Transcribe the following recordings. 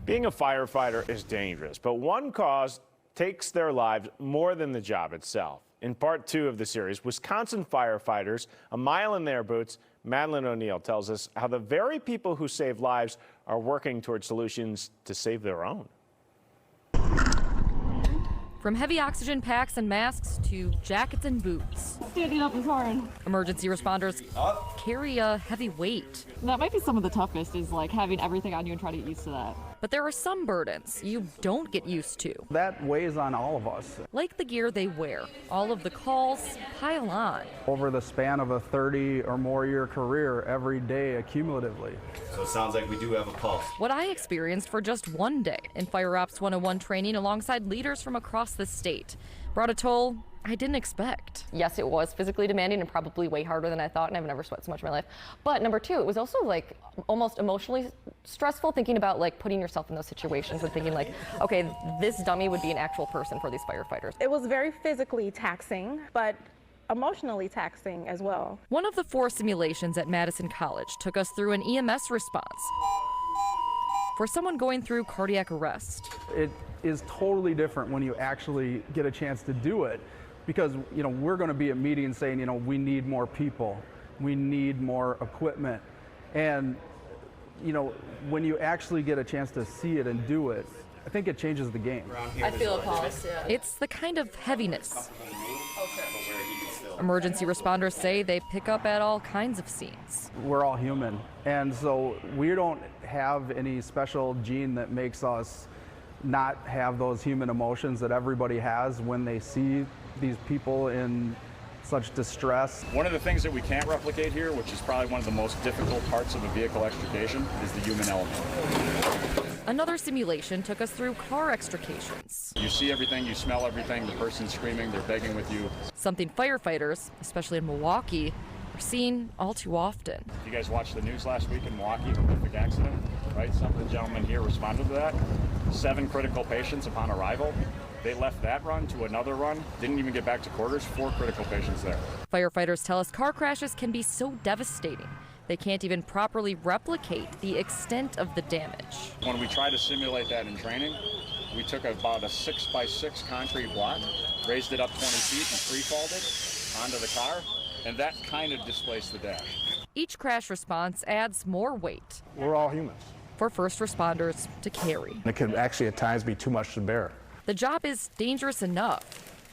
Being a firefighter is dangerous, but one cause takes their lives more than the job itself. In part 2 of the series, Wisconsin firefighters, a mile in their boots, Madeline O'Neill tells us how the very people who save lives are working towards solutions to save their own. From heavy oxygen packs and masks to jackets and boots. Standing up is hard. Emergency responders carry a heavy weight. That might be some of the toughest, is like having everything on you and trying to get used to that. But there are some burdens you don't get used to. That weighs on all of us. Like the gear they wear. All of the calls pile on. Over the span of a 30 or more year career, every day accumulatively. So it sounds like we do have a pulse. What I experienced for just one day in Fire Ops 101 training alongside leaders from across the state brought a toll I didn't expect. Yes, it was physically demanding and probably way harder than I thought, and I've never sweat so much in my life. But number two, it was also like almost emotionally stressful, thinking about like putting yourself in those situations and thinking like, okay, this dummy would be an actual person for these firefighters. It was very physically taxing, but emotionally taxing as well. One of the 4 simulations at Madison College took us through an EMS response for someone going through cardiac arrest. It is totally different when you actually get a chance to do it, because we're going to be at meetings saying, we need more people, we need more equipment, and when you actually get a chance to see it and do it, I think it changes the game. I feel a pulse, yeah. It's the kind of heaviness emergency responders say they pick up at all kinds of scenes. We're all human, and so we don't have any special gene that makes us not have those human emotions that everybody has when they see these people in such distress. One of the things that we can't replicate here, which is probably one of the most difficult parts of a vehicle extrication, is the human element. Another simulation took us through car extrications. You see everything, you smell everything, the person's screaming, they're begging with you. Something firefighters, especially in Milwaukee, are seeing all too often. You guys watched the news last week in Milwaukee, horrific accident, right? Some of the gentlemen here responded to that. 7 critical patients upon arrival. They left that run to another run, didn't even get back to quarters, 4 critical patients there. Firefighters tell us car crashes can be so devastating. They can't even properly replicate the extent of the damage. When we try to simulate that in training, we took about a 6x6 concrete block, raised it up 20 feet and free-falled it onto the car, and that kind of displaced the dash. Each crash response adds more weight. We're all humans. For first responders to carry. It can actually at times be too much to bear. The job is dangerous enough,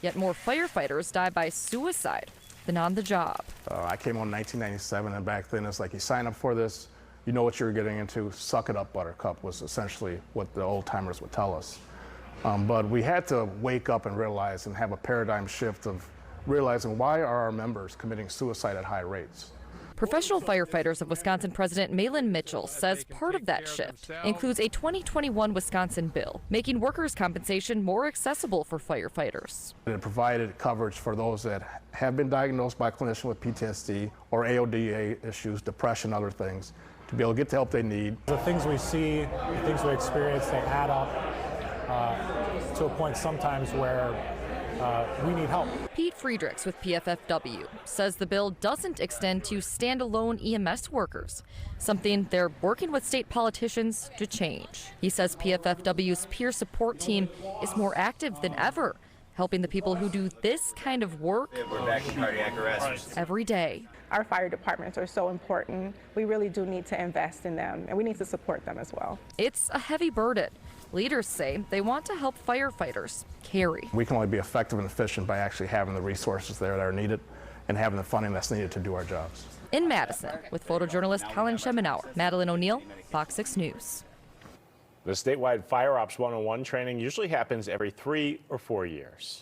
yet more firefighters die by suicide than on the job. I came on in 1997, and back then it's like you sign up for this, you know what you're getting into, suck it up, buttercup, was essentially what the old timers would tell us. But we had to wake up and realize and have a paradigm shift of realizing why are our members committing suicide at high rates. Professional Firefighters of Wisconsin President Malin Mitchell says part of that shift includes a 2021 Wisconsin bill making workers' compensation more accessible for firefighters. It provided coverage for those that have been diagnosed by a clinician with PTSD or AODA issues, depression, other things, to be able to get the help they need. The things we see, the things we experience, they add up to a point sometimes where we need help. Pete Friedrichs with PFFW says the bill doesn't extend to standalone EMS workers, something they're working with state politicians to change. He says PFFW's peer support team is more active than ever, helping the people who do this kind of work We're back in cardiac arrest. every day. Our fire departments are so important. We really do need to invest in them, and we need to support them as well. It's a heavy burden. Leaders say they want to help firefighters carry. We can only be effective and efficient by actually having the resources there that are needed and having the funding that's needed to do our jobs. In Madison, with photojournalist Colin Schemenauer, Madeline O'Neill, FOX 6 News. The statewide Fire Ops 101 training usually happens every 3 or 4 years.